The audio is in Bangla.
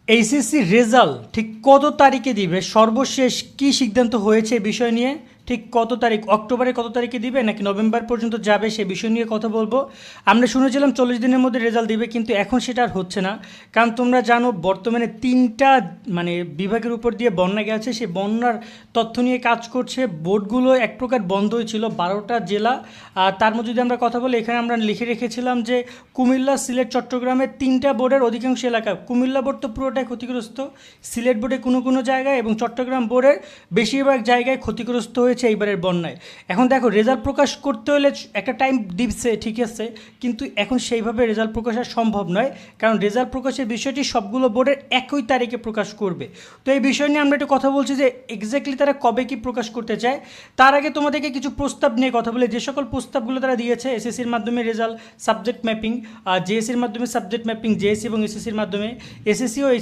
এইচএসসি রেজাল্ট ঠিক কত তারিখে দিবে, সর্বশেষ কি সিদ্ধান্ত হয়েছে এই বিষয় নিয়ে? ঠিক কত তারিখ, অক্টোবরের কত তারিখে দিবে নাকি নভেম্বর পর্যন্ত যাবে, সে বিষয় নিয়ে কথা বলবো। আমরা শুনেছিলাম 40 দিনের মধ্যে রেজাল্ট দিবে, কিন্তু এখন সেটা আর হচ্ছে না। কারণ তোমরা জানো বর্তমানে তিনটা বিভাগের উপর দিয়ে বন্যা গেছে, সেই বন্যার তথ্য নিয়ে কাজ করছে বোর্ডগুলো, এক প্রকার বন্ধই ছিল 12টা জেলা। আর তার মধ্যে যদি আমরা কথা বলি, এখানে আমরা লিখে রেখেছিলাম যে কুমিল্লা, সিলেট, চট্টগ্রামের তিনটা বোর্ডের অধিকাংশ এলাকা, কুমিল্লা বোর্ড তো পুরোটাই ক্ষতিগ্রস্ত, সিলেট বোর্ডে কোনো কোনো জায়গায় এবং চট্টগ্রাম বোর্ডের বেশিরভাগ জায়গায় ক্ষতিগ্রস্ত হয়েছে এইবারের বন্যায়। এখন দেখো রেজাল্ট প্রকাশ করতে হলে একটা টাইম দিচ্ছে, ঠিক আছে, কিন্তু এখন সেইভাবে রেজাল্ট প্রকাশ আর সম্ভব নয়, কারণ রেজাল্ট প্রকাশের বিষয়টি সবগুলো বোর্ডের একই তারিখে প্রকাশ করবে। তো এই বিষয় নিয়ে আমরা একটু কথা বলছি যে এক্স্যাক্টলি তারা কবে কি প্রকাশ করতে চায়। তার আগে তোমাদেরকে কিছু প্রস্তাব নিয়ে কথা বলে, যে সকল প্রস্তাবগুলো তারা দিয়েছে, এসএসসির মাধ্যমে রেজাল্ট সাবজেক্ট ম্যাপিং, জেএসসির মাধ্যমে সাবজেক্ট ম্যাপিং, জেএসসি এবং এসএসসির মাধ্যমে, এসএসসি ও